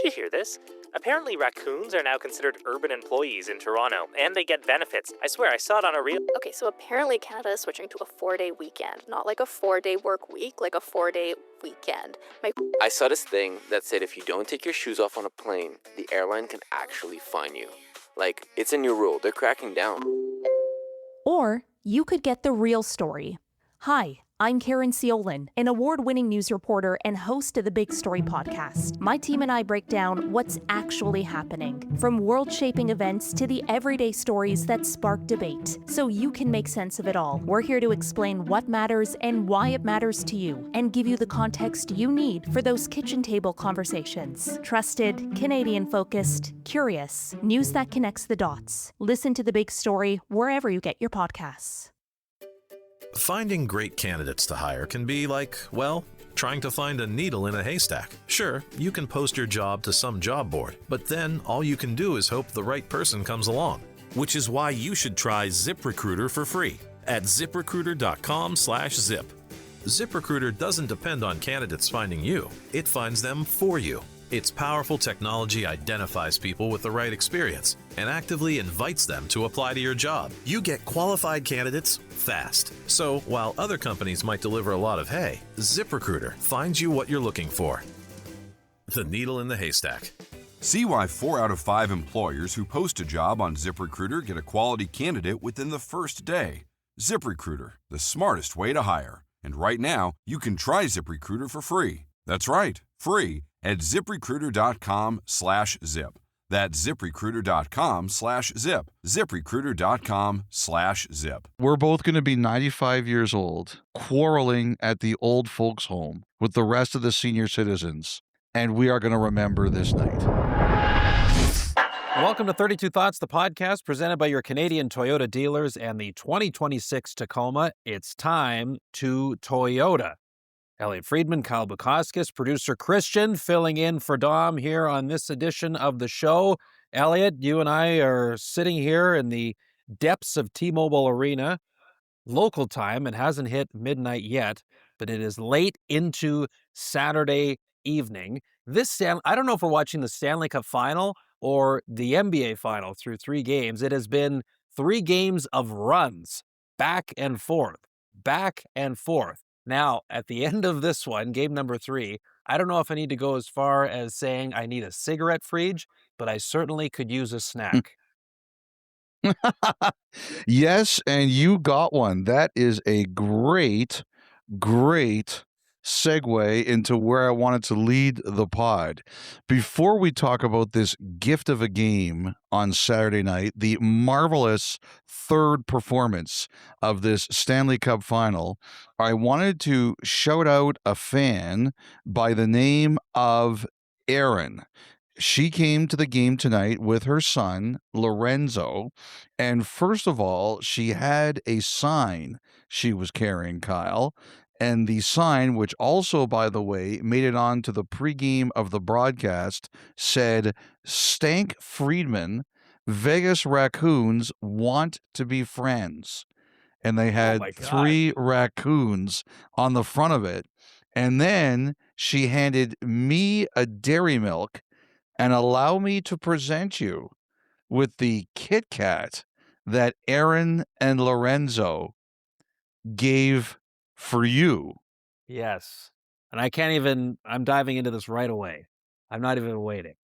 you hear this? Apparently raccoons are now considered urban employees in Toronto, and they get benefits. I swear, I saw it on a reel. Okay, so apparently Canada is switching to a 4-day weekend. Not like a 4-day work week, like a 4-day weekend. I saw this thing that said if you don't take your shoes off on a plane, the airline can actually fine you. Like, it's a new rule. They're cracking down. Or you could get the real story. Hi, I'm Karen Ciolin, an award-winning news reporter and host of the Big Story podcast. My team and I break down what's actually happening, from world-shaping events to the everyday stories that spark debate, so you can make sense of it all. We're here to explain what matters and why it matters to you, and give you the context you need for those kitchen table conversations. Trusted, Canadian-focused, curious, news that connects the dots. Listen to The Big Story wherever you get your podcasts. Finding great candidates to hire can be like, well, trying to find a needle in a haystack. Sure, you can post your job to some job board, but then all you can do is hope the right person comes along. Which is why you should try ZipRecruiter for free at ZipRecruiter.com/zip. ZipRecruiter doesn't depend on candidates finding you. It finds them for you. Its powerful technology identifies people with the right experience and actively invites them to apply to your job. You get qualified candidates fast. So while other companies might deliver a lot of hay, ZipRecruiter finds you what you're looking for. The needle in the haystack. See why 4 out of 5 employers who post a job on ZipRecruiter get a quality candidate within the first day. ZipRecruiter, the smartest way to hire. And right now, you can try ZipRecruiter for free. That's right, free at ZipRecruiter.com/zip. That's ZipRecruiter.com/zip. ZipRecruiter.com/zip. We're both going to be 95 years old, quarreling at the old folks' home with the rest of the senior citizens, and we are going to remember this night. Welcome to 32 Thoughts, the podcast presented by your Canadian Toyota dealers and the 2026 Tacoma. It's time to Toyota. Elliotte Friedman, Kyle Bukauskas, producer Cristian filling in for Dom here on this edition of the show. Elliotte, you and I are sitting here in the depths of T-Mobile Arena, local time. It hasn't hit midnight yet, but it is late into Saturday evening. I don't know if we're watching the Stanley Cup final or the NBA final through 3 games. It has been 3 games of runs, back and forth, back and forth. Now, at the end of this one, game number 3, I don't know if I need to go as far as saying I need a cigarette fridge, but I certainly could use a snack. Yes, and you got one. That is a great segue into where I wanted to lead the pod. Before we talk about this gift of a game on Saturday night, the marvelous third performance of this Stanley Cup final, I wanted to shout out a fan by the name of Erin. She came to the game tonight with her son, Lorenzo, and first of all, she had a sign she was carrying, Kyle. And the sign, which also, by the way, made it on to the pregame of the broadcast, said, "Stank Friedman, Vegas Raccoons want to be friends." And they had 3 raccoons on the front of it. And then she handed me a Dairy Milk and allow me to present you with the Kit Kat that Aaron and Lorenzo gave for you. Yes. And I'm diving into this right away. I'm not even waiting.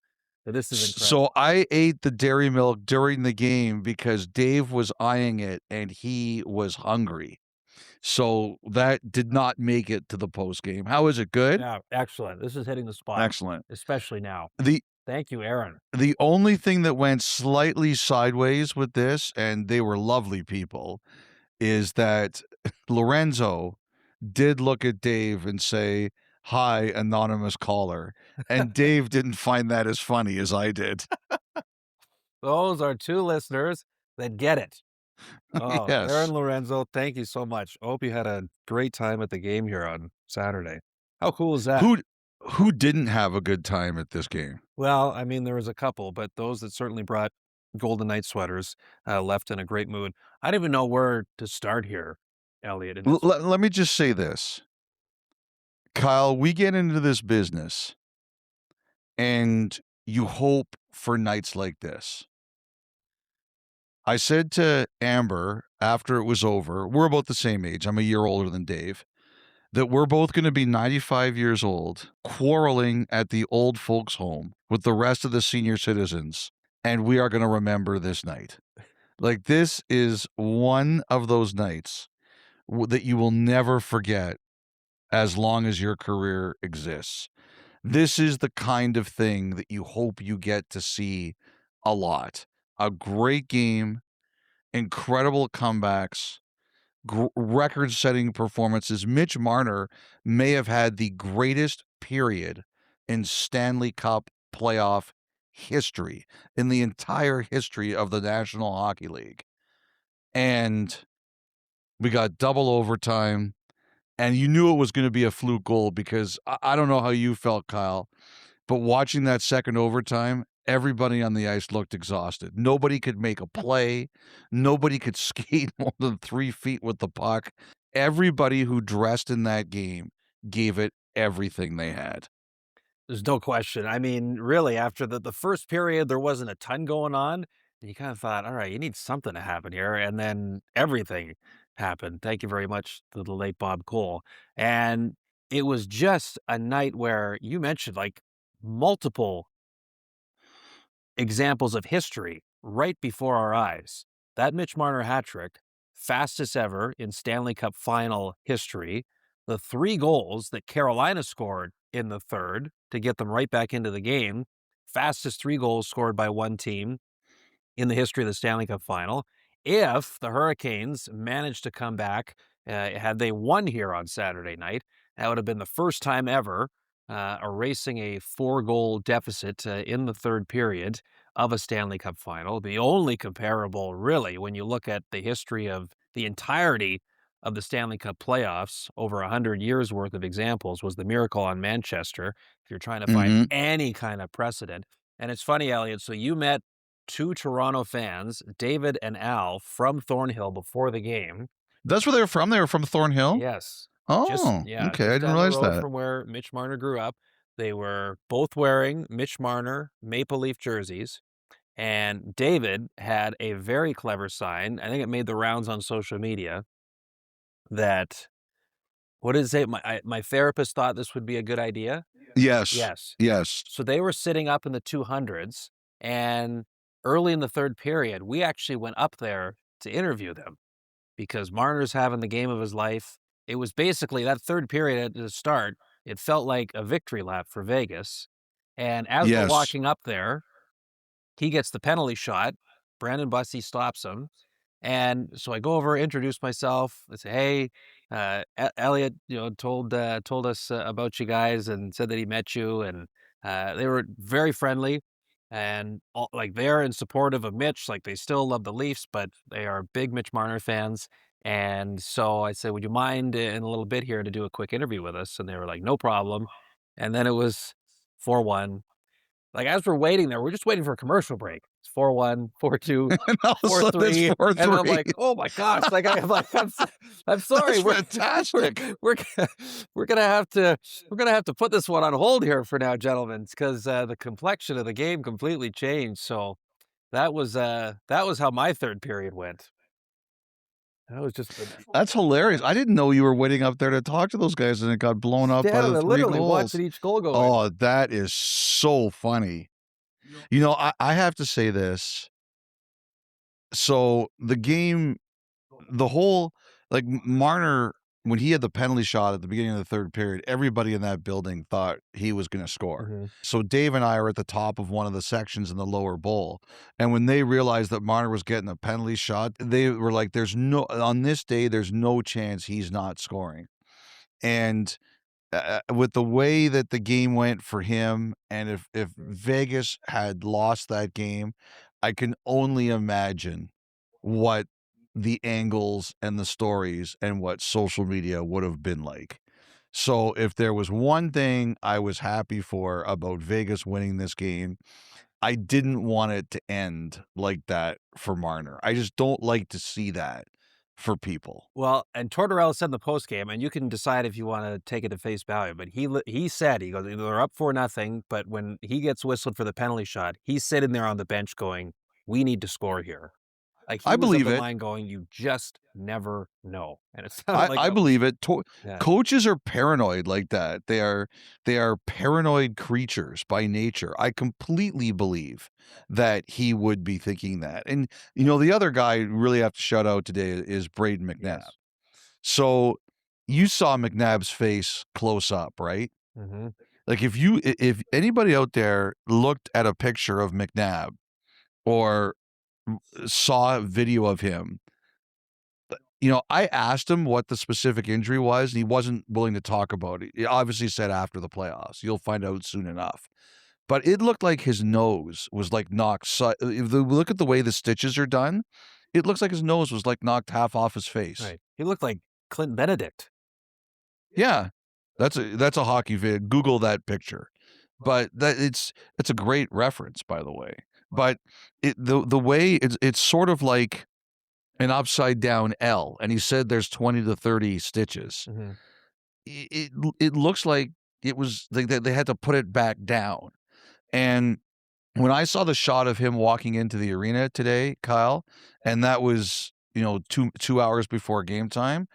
So this is incredible. So I ate the Dairy Milk during the game because Dave was eyeing it and he was hungry. So that did not make it to the post game. How is it? Good? Yeah, excellent. This is hitting the spot. Excellent. Especially now. Thank you, Aaron. The only thing that went slightly sideways with this, and they were lovely people, is that Lorenzo did look at Dave and say, "Hi, anonymous caller." And Dave didn't find that as funny as I did. Those are 2 listeners that get it. Oh, Yes. Aaron, Lorenzo, thank you so much. I hope you had a great time at the game here on Saturday. How cool is that? Who didn't have a good time at this game? Well, I mean, there was a couple, but those that certainly brought Golden Knight sweaters left in a great mood. I don't even know where to start here, Elliotte. Let me just say this. Kyle, we get into this business and you hope for nights like this. I said to Amber after it was over, we're about the same age, I'm a year older than Dave, that we're both going to be 95 years old, quarreling at the old folks' home with the rest of the senior citizens, and we are going to remember this night. Like, this is one of those nights that you will never forget as long as your career exists. This is the kind of thing that you hope you get to see a lot. A great game, incredible comebacks, record-setting performances. Mitch Marner may have had the greatest period in Stanley Cup playoff history, in the entire history of the National Hockey League. And we got double overtime, and you knew it was going to be a fluke goal because I don't know how you felt, Kyle, but watching that second overtime, everybody on the ice looked exhausted. Nobody could make a play. Nobody could skate more than 3 feet with the puck. Everybody who dressed in that game gave it everything they had. There's no question. I mean, really, after the first period, there wasn't a ton going on. And you kind of thought, all right, you need something to happen here. And then everything happened. Thank you very much to the late Bob Cole. And it was just a night where you mentioned like multiple examples of history right before our eyes. That Mitch Marner hat trick, fastest ever in Stanley Cup final history. The 3 goals that Carolina scored in the third to get them right back into the game, fastest 3 goals scored by one team in the history of the Stanley Cup final. If the Hurricanes managed to come back, had they won here on Saturday night, that would have been the first time ever erasing a 4-goal deficit in the third period of a Stanley Cup final. The only comparable, really, when you look at the history of the entirety of the Stanley Cup playoffs, over 100 years worth of examples, was the miracle on Manchester, if you're trying to find any kind of precedent. And it's funny, Elliotte, so you met 2 Toronto fans, David and Al, from Thornhill before the game. That's where they were from? They were from Thornhill? Yes. Oh, okay. I didn't realize that. From where Mitch Marner grew up. They were both wearing Mitch Marner Maple Leaf jerseys. And David had a very clever sign. I think it made the rounds on social media that, what did it say? My therapist thought this would be a good idea. Yes. So they were sitting up in the 200s, and early in the third period, we actually went up there to interview them because Marner's having the game of his life. It was basically that third period at the start, it felt like a victory lap for Vegas. And as we're walking up there, he gets the penalty shot. Brandon Bussey stops him. And so I go over, introduce myself. I say, hey, Elliotte, told us about you guys and said that he met you. And they were very friendly and they're in supportive of Mitch. Like, they still love the Leafs, but they are big Mitch Marner fans. And so I said, would you mind in a little bit here to do a quick interview with us? And they were like, no problem. And then it was 4-1. Like, as we're waiting there, we're just waiting for a commercial break. It's 4-1, 4-2, 4-3. And I'm like, oh my gosh. Like, I'm sorry. That's fantastic. We're gonna have to put this one on hold here for now, gentlemen, because the complexion of the game completely changed. So that was how my third period went. That was just That's hilarious. I didn't know you were waiting up there to talk to those guys and it got blown up by the 3 literally goals. watching each goal go in. Oh, that is so funny. I have to say this. So the game, the whole, like, Marner, when he had the penalty shot at the beginning of the third period, everybody in that building thought he was going to score. Mm-hmm. So Dave and I are at the top of one of the sections in the lower bowl. And when they realized that Marner was getting a penalty shot, they were like, on this day, there's no chance he's not scoring. And with the way that the game went for him, and if Vegas had lost that game, I can only imagine what the angles and the stories and what social media would have been like. So if there was one thing I was happy for about Vegas winning this game, I didn't want it to end like that for Marner. I just don't like to see that for people. Well, and Tortorella said in the postgame, and you can decide if you want to take it at face value, but he said, he goes, they're up 4-0, but when he gets whistled for the penalty shot, he's sitting there on the bench going, we need to score here. Like, he I was believe of the it. line going, you just never know. And it sounded I believe it. Yeah. Coaches are paranoid like that. They are paranoid creatures by nature. I completely believe that he would be thinking that. And the other guy you really have to shout out today is Braden McNabb. Yes. So you saw McNabb's face close up, right? Mm-hmm. Like if anybody out there looked at a picture of McNabb or saw a video of him, I asked him what the specific injury was, and he wasn't willing to talk about it. He obviously said after the playoffs. You'll find out soon enough. But it looked like his nose was like knocked. If you look at the way the stitches are done, it looks like his nose was like knocked half off his face. Right. He looked like Clint Benedict. Yeah, that's a hockey vid. Google that picture. But it's a great reference, by the way. But the way it's sort of like an upside down L, and he said there's 20 to 30 stitches. Mm-hmm. It looks like it was they had to put it back down. And when I saw the shot of him walking into the arena today, Kyle, and that was 2 hours before game time,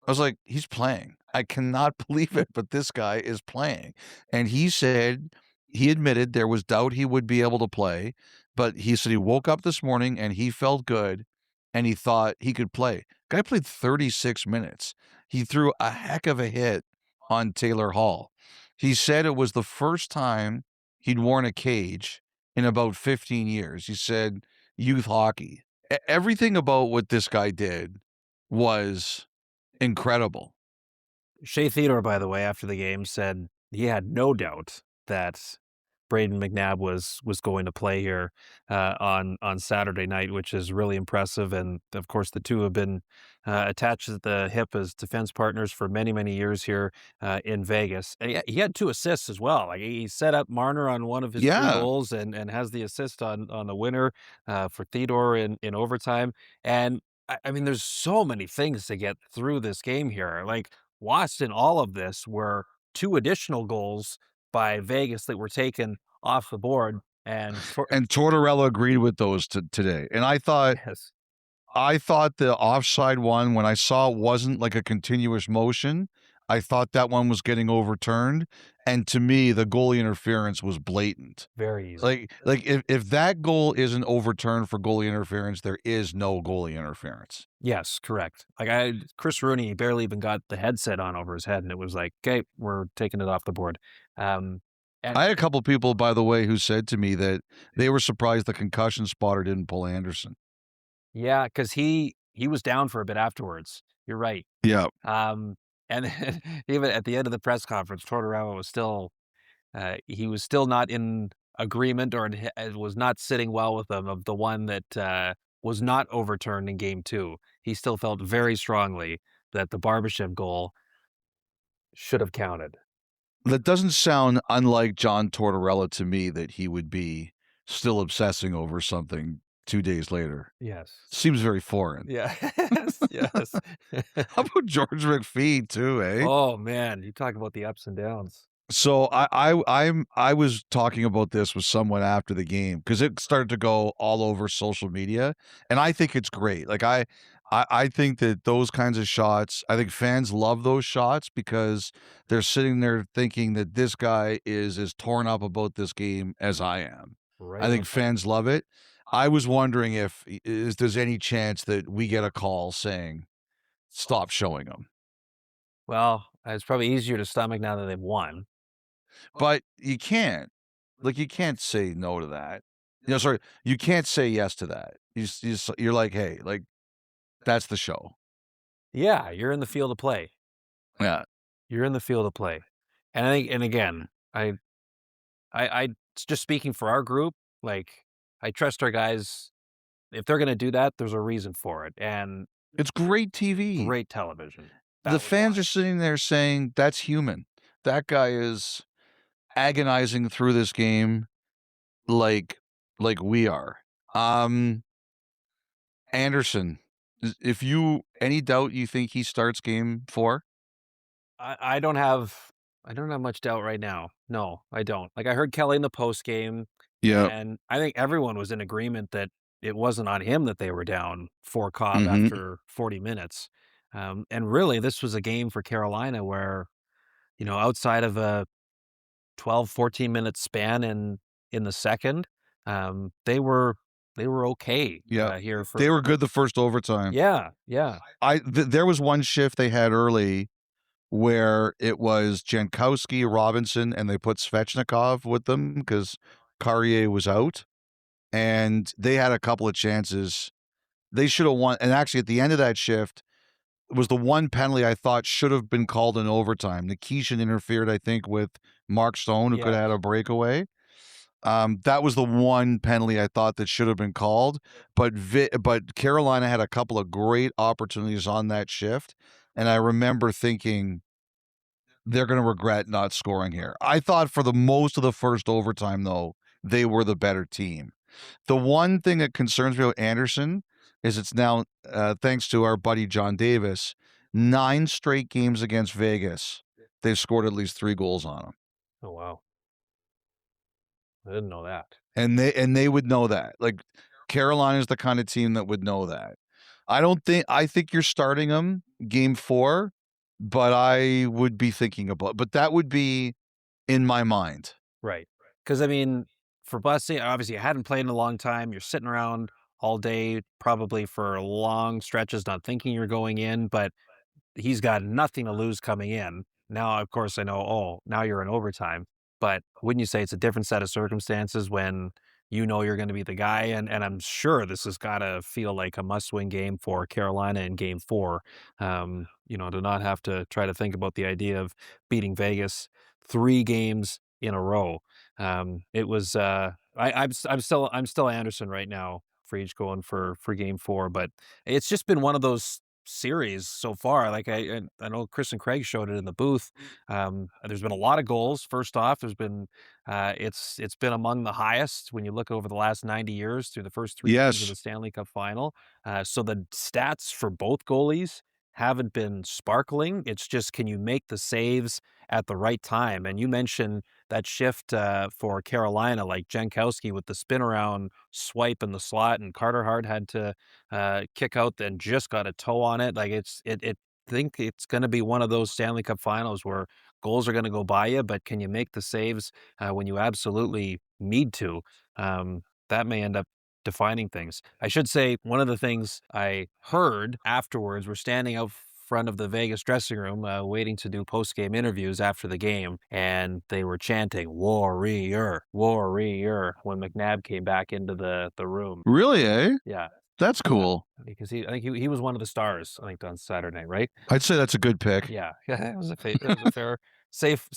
I was like, he's playing. I cannot believe it, but this guy is playing. And he said he admitted there was doubt he would be able to play, but he said he woke up this morning and he felt good and he thought he could play. Guy played 36 minutes. He threw a heck of a hit on Taylor Hall. He said it was the first time he'd worn a cage in about 15 years. He said youth hockey. Everything about what this guy did was incredible. Shea Theodore, by the way, after the game said he had no doubt that Braden McNabb was going to play here on Saturday night, which is really impressive. And of course, the two have been attached at the hip as defense partners for many, many years here in Vegas. And he had 2 assists as well. Like, he set up Marner on one of his 3 goals and has the assist on the winner for Theodore in overtime. And I mean, there's so many things to get through this game here. Like, lost in all of this were 2 additional goals by Vegas that were taken off the board. And Tortorella agreed with those today. And I thought yes. The offside one, when I saw it wasn't like a continuous motion, I thought that one was getting overturned. And to me, the goalie interference was blatant. Very easy. Like if that goal isn't overturned for goalie interference, there is no goalie interference. Yes, correct. Like, Chris Rooney barely even got the headset on over his head, and it was like, okay, we're taking it off the board. And I had a couple people, by the way, who said to me that they were surprised the concussion spotter didn't pull Anderson. Yeah, because he was down for a bit afterwards. You're right. Yeah. And then even at the end of the press conference, Tortorella was still he was still not in agreement, or it was not sitting well with them, of the one that was not overturned in Game 2. He still felt very strongly that the Barbashev goal should have counted. That doesn't sound unlike John Tortorella to me, that he would be still obsessing over something 2 days later. Yes. Seems very foreign. Yeah. Yes. How about George McPhee too, eh? Oh man, you talk about the ups and downs. So I was talking about this with someone after the game because it started to go all over social media, and I think it's great. Like I think that those kinds of shots, I think fans love those shots because they're sitting there thinking that this guy is as torn up about this game as I am. Right. I think fans love it. I was wondering if there's any chance that we get a call saying, stop showing them. Well, it's probably easier to stomach now that they've won. But you can't. Like, you can't say no to that. Sorry, you can't say yes to that. You're like, hey, like, that's the show. Yeah, you're in the field of play. Yeah. You're in the field of play. And I think, and again, I just speaking for our group, like, I trust our guys. If they're going to do that, there's a reason for it. And it's great TV. Great television. The fans are sitting there saying, that's human. That guy is agonizing through this game like we are. Anderson, If you any doubt you think he starts game 4? I don't have much doubt right now. No, I don't. Like, I heard Kelly in the post game, Yeah. and I think everyone was in agreement that it wasn't on him that they were down 4 Cobb Mhm. after 40 minutes. And really, this was a game for Carolina where, outside of a 12, 14-minute span in the second, they were okay Yeah. here for. They were good the first overtime. Yeah, yeah. There was one shift they had early where it was Jankowski, Robinson, and they put Svechnikov with them because Carrier was out, and they had a couple of chances. They should have won. And actually, at the end of that shift, was the one penalty I thought should have been called in overtime. Nikishin interfered, I think, with Mark Stone, who could have had a breakaway. That was the one penalty I thought that should have been called. But Carolina had a couple of great opportunities on that shift, and I remember thinking they're going to regret not scoring here. I thought for the most of the first overtime, though, they were the better team. The one thing that concerns me about Anderson is it's now, thanks to our buddy John Davis, 9 straight games against Vegas. They've scored at least 3 goals on him. Oh, wow. I didn't know that. And they would know that. Like, Carolina's the kind of team that would know that. I think you're starting him game 4, but I would be thinking about, but that would be in my mind. Right. Because, I mean, for Bussy, obviously, you hadn't played in a long time. You're sitting around all day, probably for long stretches, not thinking you're going in, but he's got nothing to lose coming in. Now, of course, I know, now you're in overtime. But wouldn't you say it's a different set of circumstances when you know you're going to be the guy? And I'm sure this has got to feel like a must-win game for Carolina in game 4, to not have to try to think about the idea of beating Vegas 3 games in a row. It was I'm still Anderson right now for each going for game 4, but it's just been one of those series so far. Like I know Chris and Craig showed it in the booth. There's been a lot of goals. First off, there's been it's been among the highest when you look over the last 90 years through the first 3 games of Yes. the Stanley Cup Final. So the stats for both goalies haven't been sparkling. It's just, can you make the saves at the right time? And you mentioned that shift for Carolina, like Jankowski with the spin around swipe in the slot, and Carter Hart had to kick out and just got a toe on it. Like I think it's going to be one of those Stanley Cup Finals where goals are going to go by you, but can you make the saves when you absolutely need to? That may end up defining things. I should say, one of the things I heard afterwards, we're standing out front of the Vegas dressing room waiting to do post-game interviews after the game, and they were chanting "Warrior, Warrior" when McNabb came back into the room. Really, eh? Yeah, That's cool. because I think he was one of the stars, I think, on Saturday night, right? I'd say that's a good pick. Yeah, it was it was a fair, safe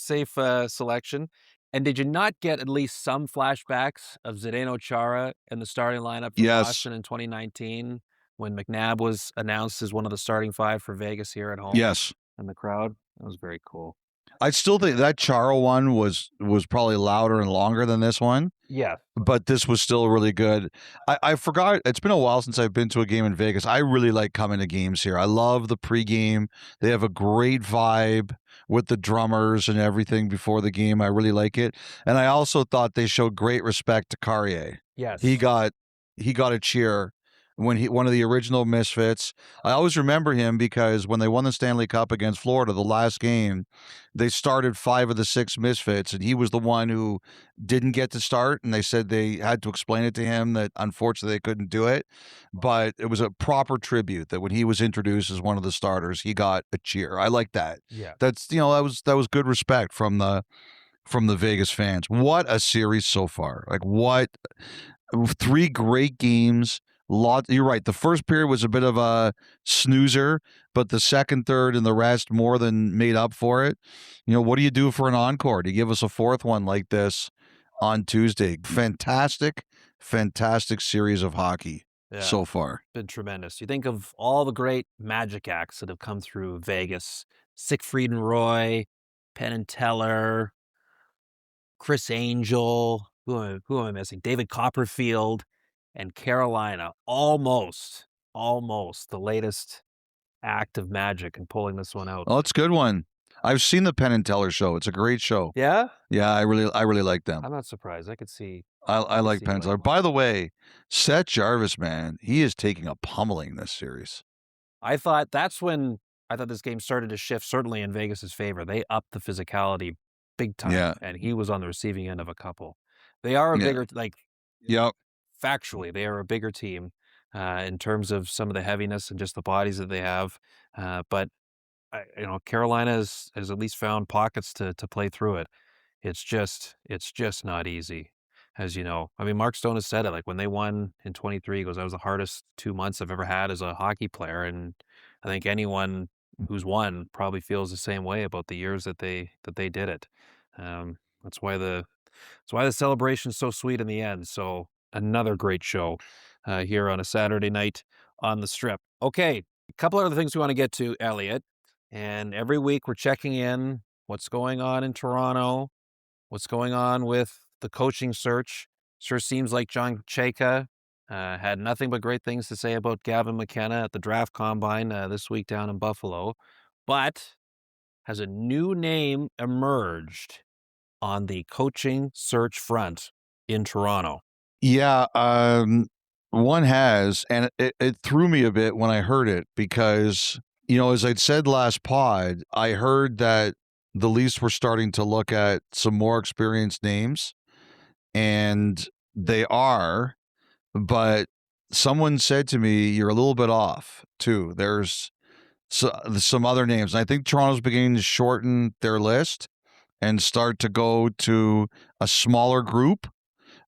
selection. And did you not get at least some flashbacks of Zdeno Chara in the starting lineup for Yes. Boston in 2019 when McNabb was announced as one of the starting 5 for Vegas here at home? Yes. And the crowd, that was very cool. I still think that Chara one was probably louder and longer than this one, Yeah, but this was still really good. I forgot, it's been a while since I've been to a game in Vegas. I really like coming to games here. I love the pregame. They have a great vibe with the drummers and everything before the game. I really like it. And I also thought they showed great respect to Carrier. yes, He got a cheer when one of the original Misfits. I always remember him because when they won the Stanley Cup against Florida, the last game, they started 5 of the 6 Misfits, and he was the one who didn't get to start, and they said they had to explain it to him that unfortunately they couldn't do it. But it was a proper tribute that when he was introduced as one of the starters, he got a cheer. I like that. yeah. That's that was good respect from the Vegas fans. What a series so far. Like, what 3 great games. You're right. The first period was a bit of a snoozer, but the second, third, and the rest more than made up for it. What do you do for an encore? Do you give us a 4th one like this on Tuesday? Fantastic series of hockey so far. Been tremendous. You think of all the great Magic acts that have come through Vegas: Siegfried and Roy, Penn and Teller, Chris Angel, who am I missing? David Copperfield, and Carolina almost almost the latest act of magic in pulling this one out. Oh, it's a good one. I've seen the Penn and Teller show. It's a great show. Yeah? Yeah, I really like them. I'm not surprised. I could see. I like see Penn you and Teller. like By the way, Seth Jarvis, man, he is taking a pummeling this series. I thought this game started to shift, certainly in Vegas's favor. They upped the physicality big time. Yeah. And he was on the receiving end of a couple. They are a bigger, Yep. factually, they are a bigger team in terms of some of the heaviness and just the bodies that they have. But Carolina has at least found pockets to play through it. It's just not easy, as you know. I mean, Mark Stone has said it. Like when they won in 23, he goes, "That was the hardest 2 months I've ever had as a hockey player." And I think anyone who's won probably feels the same way about the years that they did it. That's why the celebration's so sweet in the end. So another great show here on a Saturday night on the Strip. Okay, a couple other things we want to get to, Elliotte. And every week we're checking in, what's going on in Toronto, what's going on with the coaching search. Sure seems like John Chayka had nothing but great things to say about Gavin McKenna at the Draft Combine this week down in Buffalo. But has a new name emerged on the coaching search front in Toronto? Yeah, one has, and it threw me a bit when I heard it because, as I'd said last pod, I heard that the Leafs were starting to look at some more experienced names, and they are, but someone said to me, you're a little bit off, too. There's some other names. And I think Toronto's beginning to shorten their list and start to go to a smaller group.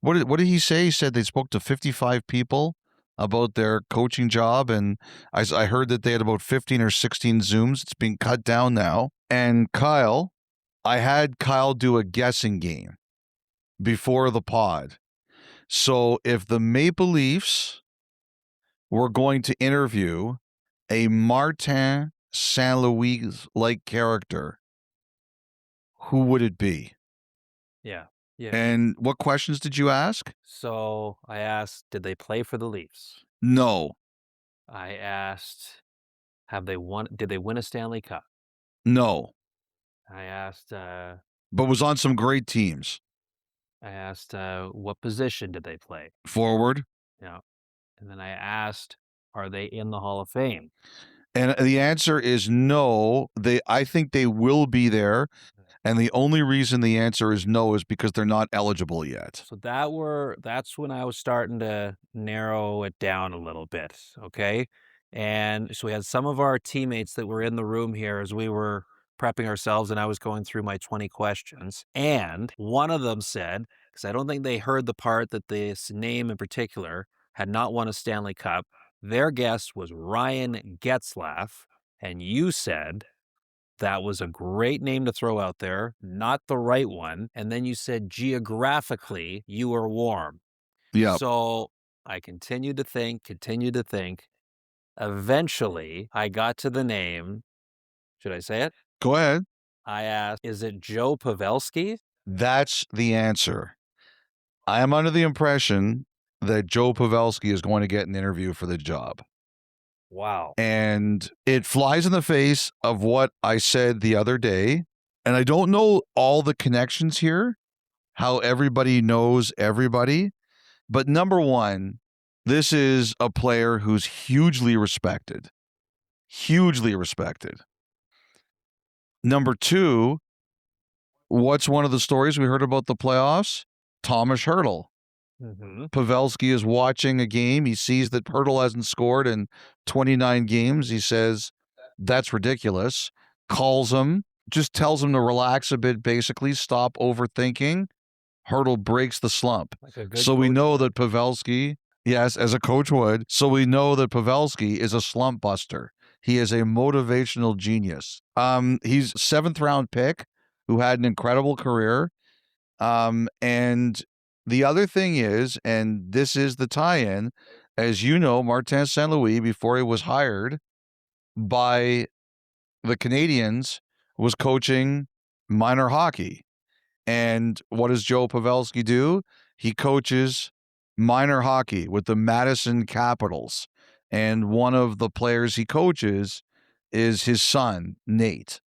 What did he say? He said they spoke to 55 people about their coaching job, and I heard that they had about 15 or 16 Zooms. It's being cut down now. And Kyle, I had Kyle do a guessing game before the pod. So if the Maple Leafs were going to interview a Martin St. Louis-like character, who would it be? Yeah. And what questions did you ask? So I asked, did they play for the Leafs? No. I asked, did they win a Stanley Cup? No. I asked, but was on some great teams. I asked, what position did they play? Forward. Yeah. And then I asked, are they in the Hall of Fame? And the answer is no. I think they will be there. And the only reason the answer is no is because they're not eligible yet. So that's when I was starting to narrow it down a little bit, okay? And so we had some of our teammates that were in the room here as we were prepping ourselves, and I was going through my 20 questions. And one of them said, because I don't think they heard the part that this name in particular had not won a Stanley Cup, their guess was Ryan Getzlaf, and you said that was a great name to throw out there, not the right one. And then you said geographically you were warm. Yeah. So I continued to think. Eventually, I got to the name. Should I say it? Go ahead. I asked, is it Joe Pavelski? That's the answer. I am under the impression that Joe Pavelski is going to get an interview for the job. Wow. And it flies in the face of what I said the other day. And I don't know all the connections here, how everybody knows everybody. But number one, this is a player who's hugely respected. Hugely respected. Number two, what's one of the stories we heard about the playoffs? Thomas Hertl. Mm-hmm. Pavelski is watching a game. He sees that Hertl hasn't scored in 29 games. He says, that's ridiculous. Calls him, just tells him to relax a bit, basically, stop overthinking. Hertl breaks the slump. So we know that Pavelski, yes, as a coach would, so we know that Pavelski is a slump buster. He is a motivational genius. He's 7th round pick who had an incredible career. And the other thing is, and this is the tie-in, as you know, Martin St. Louis, before he was hired by the Canadiens, was coaching minor hockey. And what does Joe Pavelski do? He coaches minor hockey with the Madison Capitals. and one of the players he coaches is his son, Nate.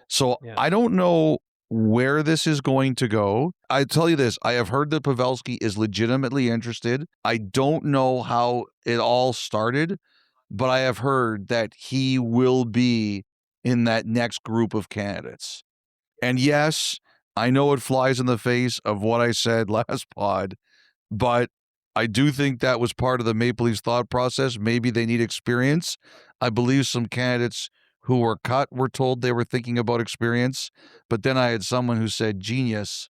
So Yeah. I don't know where this is going to go. I tell you this, I have heard that Pavelski is legitimately interested. I don't know how it all started, but I have heard that he will be in that next group of candidates. And yes, I know it flies in the face of what I said last pod, but I do think that was part of the Maple Leafs thought process. Maybe they need experience. I believe some candidates who were cut were told they were thinking about experience, but then I had someone who said, "Genius,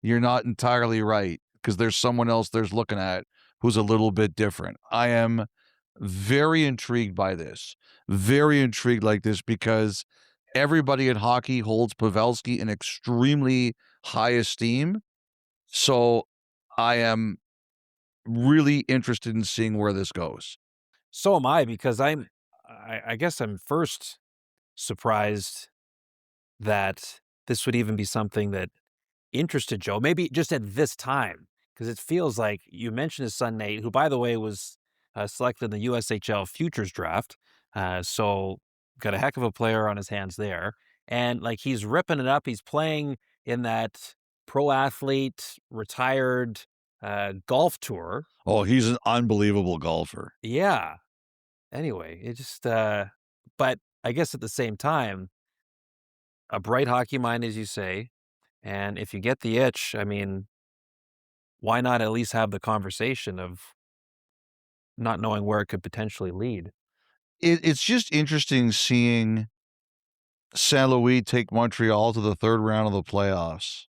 you're not entirely right, because there's someone else there's looking at who's a little bit different." I am very intrigued by this, very intrigued like this, because everybody in hockey holds Pavelski in extremely high esteem. So I am really interested in seeing where this goes. So am I, because I guess I'm first surprised that this would even be something that interested Joe, maybe just at this time, because it feels like you mentioned his son, Nate, who, by the way, was selected in the USHL Futures Draft. So got a heck of a player on his hands there. And like, he's ripping it up. He's playing in that pro athlete retired golf tour. Oh, he's an unbelievable golfer. Yeah. Anyway, it just, but I guess at the same time, a bright hockey mind, as you say. And if you get the itch, I mean, why not at least have the conversation of not knowing where it could potentially lead? It's just interesting seeing St. Louis take Montreal to the third round of the playoffs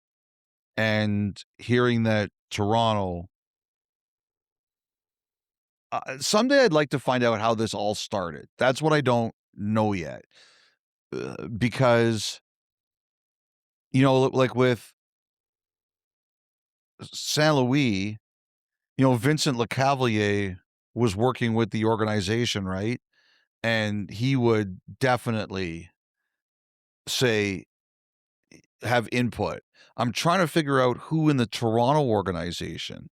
and hearing that Toronto. Someday I'd like to find out how this all started. That's what I don't know yet. Because, like with St. Louis, Vincent Lecavalier was working with the organization, right? And he would definitely have input. I'm trying to figure out who in the Toronto organization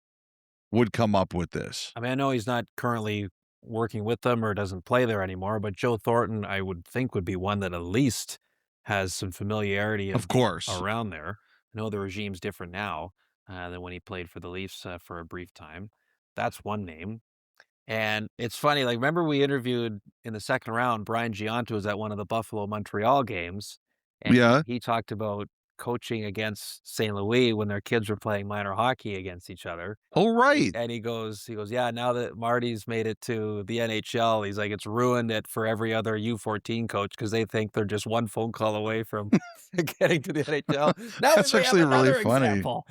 would come up with this. I mean, I know he's not currently working with them or doesn't play there anymore, but Joe Thornton, I would think, would be one that at least has some familiarity Of course. around there. I know the regime's different now than when he played for the Leafs for a brief time. That's one name. And it's funny, like, remember we interviewed in the second round, Brian Gianto was at one of the Buffalo-Montreal games, and Yeah. he talked about coaching against St. Louis when their kids were playing minor hockey against each other. Oh, right. And he goes, yeah, now that Marty's made it to the NHL, he's like, it's ruined it for every other U14 coach because they think they're just one phone call away from getting to the NHL. Now That's we may have actually really another funny. example.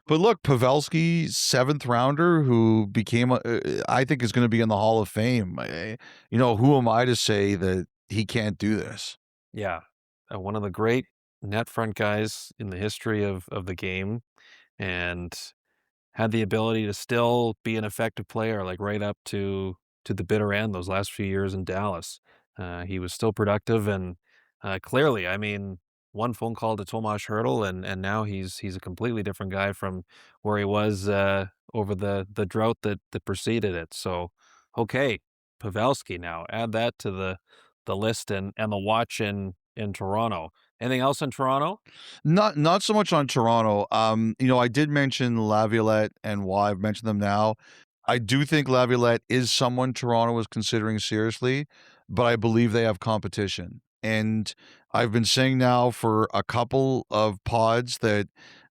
But look, Pavelski, 7th rounder, who became, I think, is going to be in the Hall of Fame. Who am I to say that he can't do this? Yeah. One of the great net front guys in the history of the game, and had the ability to still be an effective player, like right up to the bitter end those last few years in Dallas. He was still productive, and clearly, I mean, one phone call to Tomas Hertl, and now he's a completely different guy from where he was over the drought that preceded it. So, okay, Pavelski now, add that to the list and the watch in Toronto. Anything else in Toronto? Not so much on Toronto. I did mention Laviolette and why I've mentioned them now. I do think Laviolette is someone Toronto is considering seriously, but I believe they have competition. And I've been saying now for a couple of pods that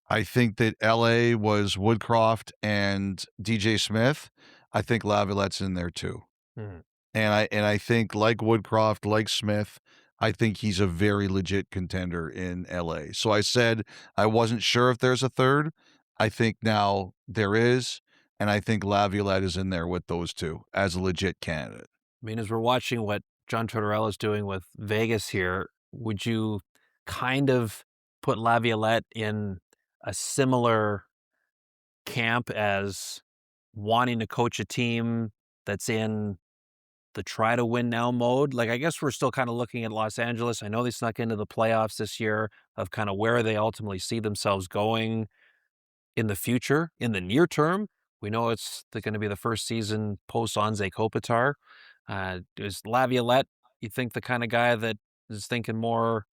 I think that LA was Woodcroft and DJ Smith. I think Laviolette's in there too. And I think, like Woodcroft, like Smith, I think he's a very legit contender in LA. So I said I wasn't sure if there's a third. I think now there is, and I think Laviolette is in there with those two as a legit candidate. I mean, as we're watching what John Tortorella is doing with Vegas here, would you kind of put Laviolette in a similar camp as wanting to coach a team that's in the try to win now mode? Like, I guess we're still kind of looking at Los Angeles. I know they snuck into the playoffs this year, of kind of where they ultimately see themselves going in the future, in the near term. We know it's going to be the first season post-Anze Kopitar. Is Laviolette, you think, the kind of guy that is thinking more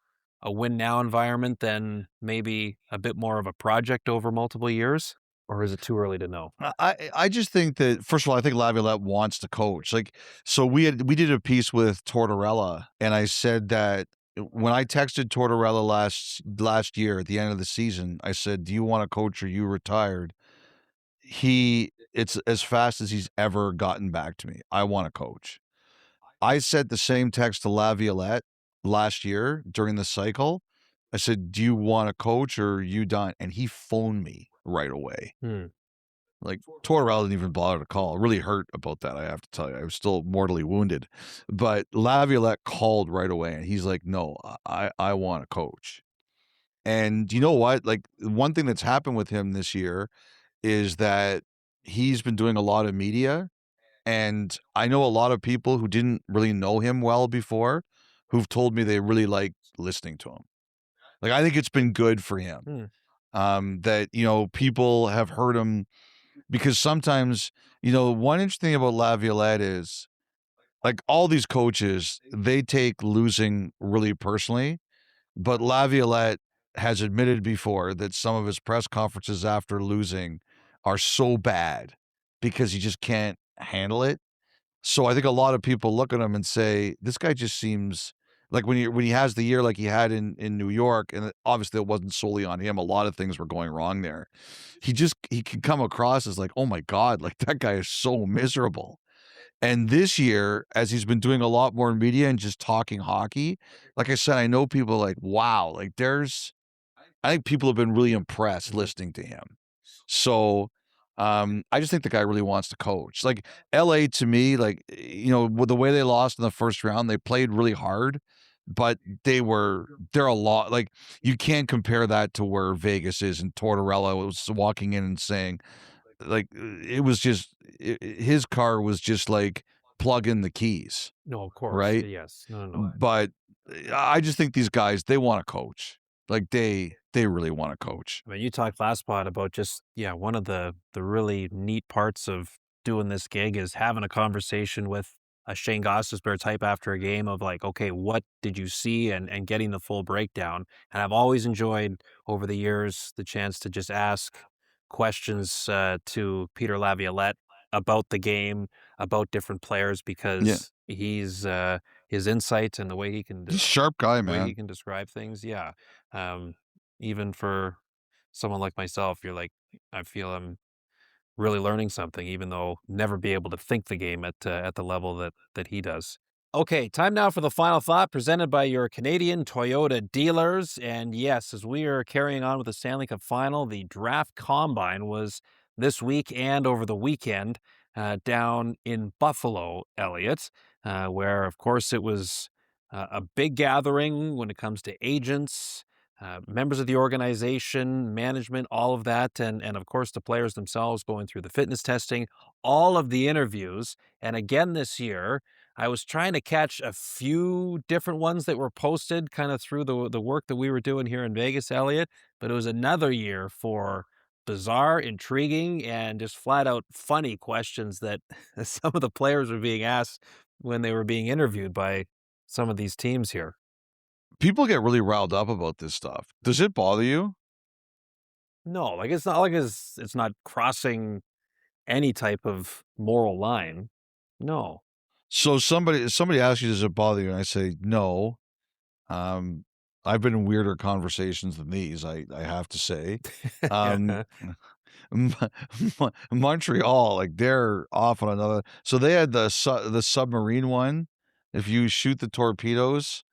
a win-now environment than maybe a bit more of a project over multiple years? Or is it too early to know? I just think that, first of all, I think Laviolette wants to coach. Like, so we did a piece with Tortorella, and I said that when I texted Tortorella last year at the end of the season, I said, "Do you want to coach or you retired?" It's as fast as he's ever gotten back to me. I want to coach. I sent the same text to Laviolette last year during the cycle. I said, "Do you want to coach or are you done?" And he phoned me right away. Like, Tortorella didn't even bother to call. Really hurt about that, I have to tell you. I was still mortally wounded. But Laviolette called right away, and he's like, "No, I want to coach." And you know what? Like, one thing that's happened with him this year is that he's been doing a lot of media. And I know a lot of people who didn't really know him well before who've told me they really like listening to him. Like, I think it's been good for him. That, people have heard him, because sometimes, one interesting thing about Laviolette is, like, all these coaches, they take losing really personally, but Laviolette has admitted before that some of his press conferences after losing are so bad because he just can't handle it. So I think a lot of people look at him and say, this guy just seems like, when he has the year like he had in New York, and obviously it wasn't solely on him, a lot of things were going wrong there. He can come across as like, oh my God, like, that guy is so miserable. And this year, as he's been doing a lot more media and just talking hockey, like I said, I know people like, wow, like, I think people have been really impressed listening to him. So I just think the guy really wants to coach. Like, LA, to me, like, with the way they lost in the first round, they played really hard, but they're a lot, like, you can't compare that to where Vegas is. And Tortorella was walking in and saying, like, it was just, his car was just like, plug in the keys. No, of course. Right? Yes. No. But I just think these guys, they want to coach. Like, they really want to coach. I mean, you talked last pod about just, one of the really neat parts of doing this gig is having a conversation with a Shane Gostisbehere type after a game of like, okay, what did you see, and getting the full breakdown. And I've always enjoyed over the years the chance to just ask questions to Peter Laviolette about the game, about different players, because he's his insight and the way he can He's a sharp guy, way man. he can describe things. Yeah. Even for someone like myself, you're like, I feel I'm really learning something, even though never be able to think the game at the level that he does. Okay, time now for the final thought, presented by your Canadian Toyota dealers. And yes, as we are carrying on with the Stanley Cup Final, the Draft Combine was this week and over the weekend down in Buffalo, Elliotte, where, of course, it was a big gathering when it comes to agents, members of the organization, management, all of that, and of course the players themselves going through the fitness testing, all of the interviews. And again this year, I was trying to catch a few different ones that were posted kind of through the work that we were doing here in Vegas, Elliotte, but it was another year for bizarre, intriguing, and just flat out funny questions that some of the players were being asked when they were being interviewed by some of these teams here. People get really riled up about this stuff. Does it bother you? No, like, it's not like it's not crossing any type of moral line. No. So somebody asks you, does it bother you? And I say, no. I've been in weirder conversations than these, I have to say. Montreal, like, they're off on another. So they had the submarine one. If you shoot the torpedoes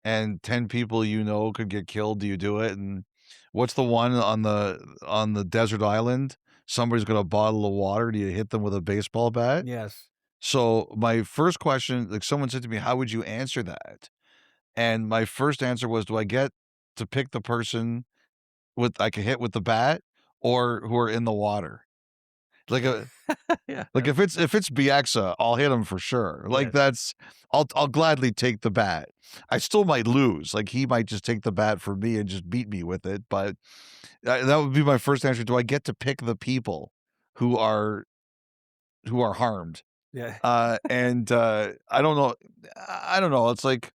and 10 people could get killed, do you do it? And what's the one on the desert island? Somebody's got a bottle of water. Do you hit them with a baseball bat? Yes. So my first question, like, someone said to me, how would you answer that? And my first answer was, do I get to pick the person I can hit with the bat, or who are in the water? Like, like, if it's Bieksa, I'll hit him for sure. Like, I'll gladly take the bat. I still might lose. Like, he might just take the bat for me and just beat me with it. But that would be my first answer. Do I get to pick the people who are harmed. Yeah. And I don't know. It's like,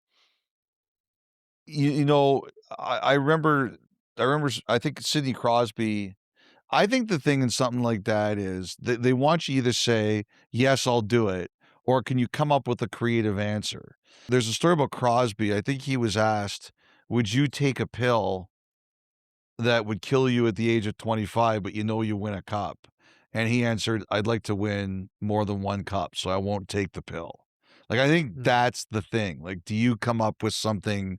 you know, I remember, I think Sidney Crosby. I think the thing in something like that is they want you either say, yes, I'll do it, or can you come up with a creative answer? There's a story about Crosby. I think he was asked, would you take a pill that would kill you at the age of 25, but you win a cup? And he answered, I'd like to win more than one cup, so I won't take the pill. Like, I think that's the thing. Like, do you come up with something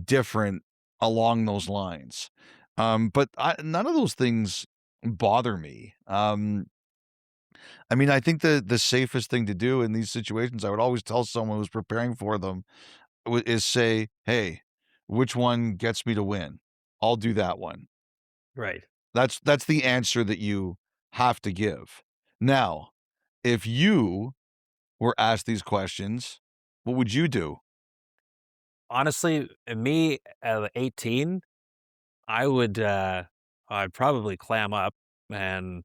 different along those lines? But none of those things bother me. I mean, I think the safest thing to do in these situations, I would always tell someone who's preparing for them, is say, hey, which one gets me to win? I'll do that one. Right. That's the answer that you have to give. Now, if you were asked these questions, what would you do? Honestly, me at 18, I'd probably clam up, and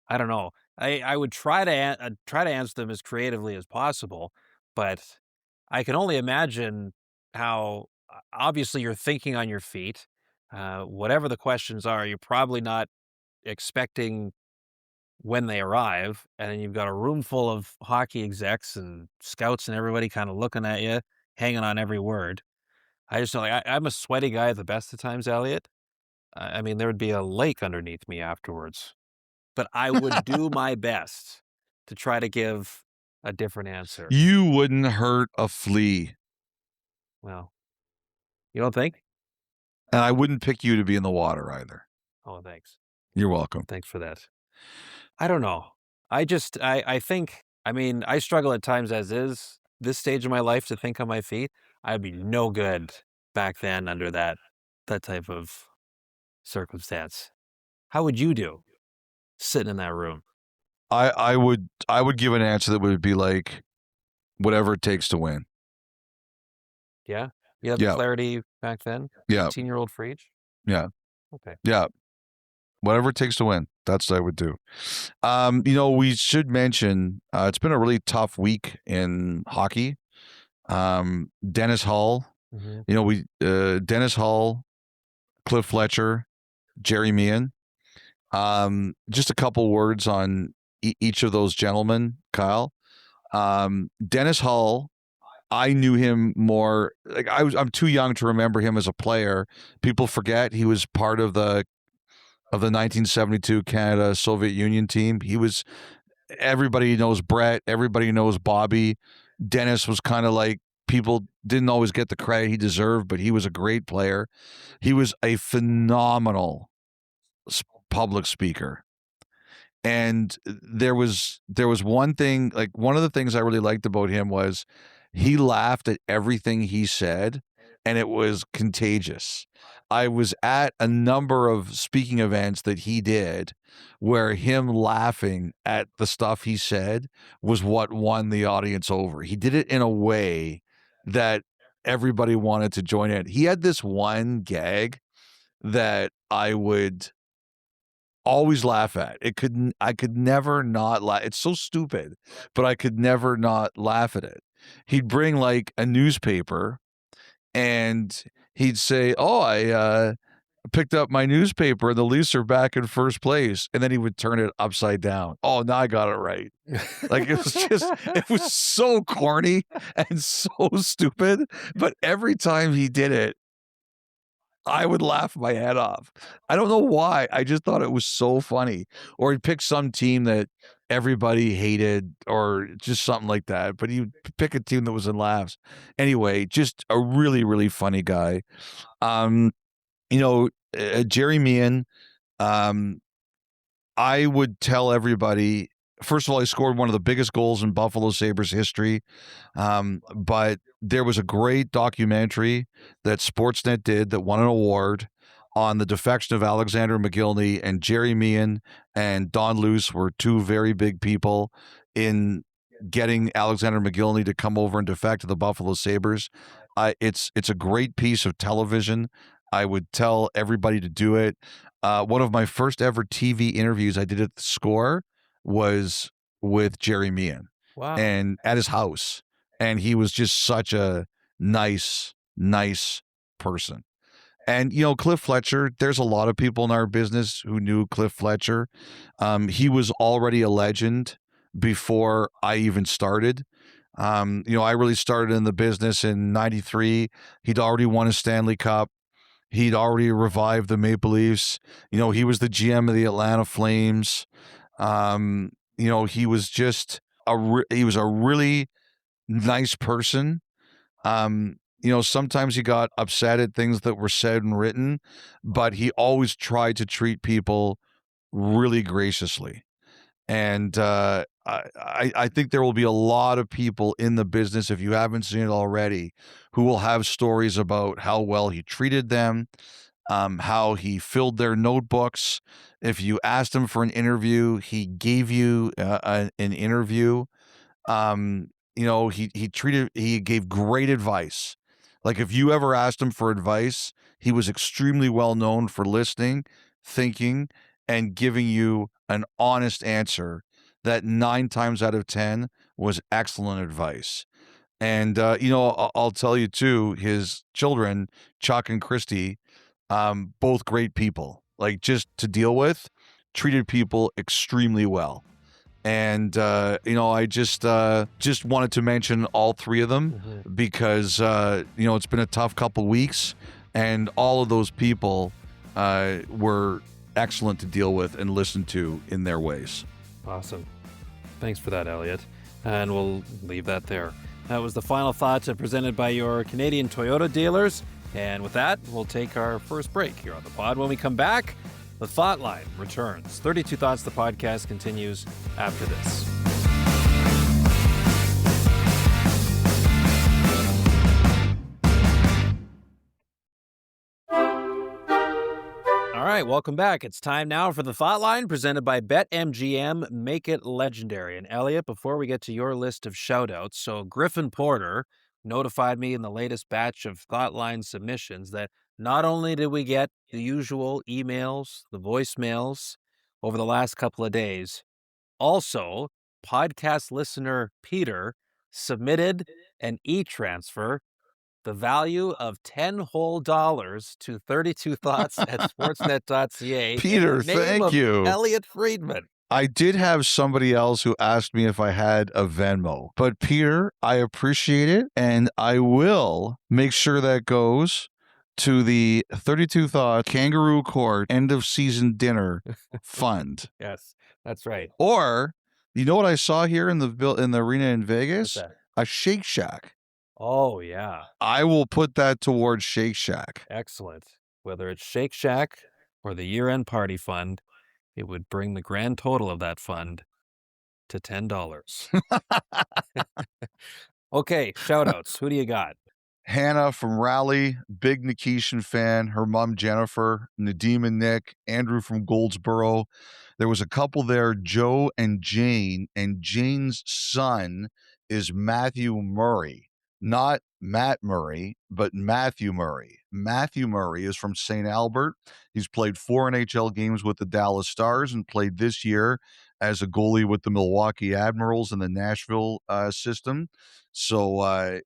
I don't know. I would try to answer them as creatively as possible, but I can only imagine how obviously you're thinking on your feet. Whatever the questions are, you're probably not expecting when they arrive, and then you've got a room full of hockey execs and scouts and everybody kind of looking at you, hanging on every word. I just know, like, I'm a sweaty guy at the best of times, Elliot. I mean, there would be a lake underneath me afterwards, but I would do my best to try to give a different answer. You wouldn't hurt a flea. Well, you don't think? And I wouldn't pick you to be in the water either. Oh, thanks. You're welcome. Thanks for that. I don't know. I think, I mean, I struggle at times as is this stage of my life to think on my feet. I'd be no good back then under that type of circumstance. How would you do sitting in that room? I would give an answer that would be like, whatever it takes to win. Yeah? You have the clarity back then? Yeah. 18-year-old Friedge? Yeah. Okay. Yeah. Whatever it takes to win. That's what I would do. We should mention, it's been a really tough week in hockey. Dennis Hull, Dennis Hull, Cliff Fletcher, Jerry Meehan. Just a couple words on each of those gentlemen, Kyle. Dennis Hull, I knew him more. Like, I'm too young to remember him as a player. People forget he was part of the 1972 Canada Soviet Union team. Everybody knows Brett. Everybody knows Bobby. Dennis was kind of like, people didn't always get the credit he deserved, but he was a great player. He was a phenomenal public speaker. And there was one thing, like, one of the things I really liked about him was he laughed at everything he said, and it was contagious. I was at a number of speaking events that he did where him laughing at the stuff he said was what won the audience over. He did it in a way that everybody wanted to join in. He had this one gag that I would always laugh at. I could never not laugh. It's so stupid, but I could never not laugh at it. He'd bring like a newspaper and he'd say, "Oh, I picked up my newspaper and the Leafs are back in first place." And then he would turn it upside down. "Oh, now I got it right." Like, it was so corny and so stupid. But every time he did it, I would laugh my head off. I don't know why. I just thought it was so funny. Or he'd pick some team that everybody hated or just something like that. But he'd pick a team that was in laughs. Anyway, just a really, really funny guy. Jerry Meehan, I would tell everybody, first of all, he scored one of the biggest goals in Buffalo Sabres history. But there was a great documentary that Sportsnet did that won an award on the defection of Alexander McGillney, and Jerry Meehan and Don Luce were two very big people in getting Alexander McGillney to come over and defect to the Buffalo Sabres. It's a great piece of television. I would tell everybody to do it. One of my first ever TV interviews I did at the Score. was with Jerry Meehan. Wow. And at his house. And he was just such a nice person. And, Cliff Fletcher, there's a lot of people in our business who knew Cliff Fletcher. He was already a legend before I even started. I really started in the business in 93. He'd already won a Stanley Cup. He'd already revived the Maple Leafs. He was the GM of the Atlanta Flames. He was just he was a really nice person. Sometimes he got upset at things that were said and written, but he always tried to treat people really graciously. And I think there will be a lot of people in the business, if you haven't seen it already, who will have stories about how well he treated them, how he filled their notebooks. If you asked him for an interview, he gave you an interview. He gave great advice. Like if you ever asked him for advice, he was extremely well known for listening, thinking, and giving you an honest answer that 9 times out of 10 was excellent advice. And, I'll tell you too, his children, Chuck and Christy, both great people, like just to deal with, treated people extremely well. And, I just wanted to mention all 3 of them because, it's been a tough couple weeks and all of those people were excellent to deal with and listen to in their ways. Awesome. Thanks for that, Elliotte. And we'll leave that there. That was the final thoughts presented by your Canadian Toyota dealers. And with that, we'll take our first break here on the pod. When we come back, the Thought Line returns. 32 Thoughts, the podcast, continues after this. All right, welcome back. It's time now for the Thought Line presented by BetMGM. Make it legendary. And Elliotte, before we get to your list of shout-outs, so Griffin Porter notified me in the latest batch of Thought Line submissions that not only did we get the usual emails, the voicemails over the last couple of days, also podcast listener Peter submitted an e-transfer, the value of $10 whole to 32 Thoughts at sportsnet.ca. Peter, thank you. Elliotte Friedman. I did have somebody else who asked me if I had a Venmo, but Peter, I appreciate it, and I will make sure that goes to the 32 Thoughts Kangaroo Court end of season dinner fund. Yes, that's right. Or, you know what I saw here in the arena in Vegas? A Shake Shack. Oh, yeah. I will put that towards Shake Shack. Excellent. Whether it's Shake Shack or the year-end party fund, it would bring the grand total of that fund to $10. Okay, shout-outs. Who do you got? Hannah from Raleigh, big Nikishin fan, her mom Jennifer, Nadeem and Nick, Andrew from Goldsboro. There was a couple there, Joe and Jane, and Jane's son is Matthew Murray. Not Matt Murray, but Matthew Murray. Matthew Murray is from St. Albert. He's played 4 NHL games with the Dallas Stars and played this year as a goalie with the Milwaukee Admirals in the Nashville system. So I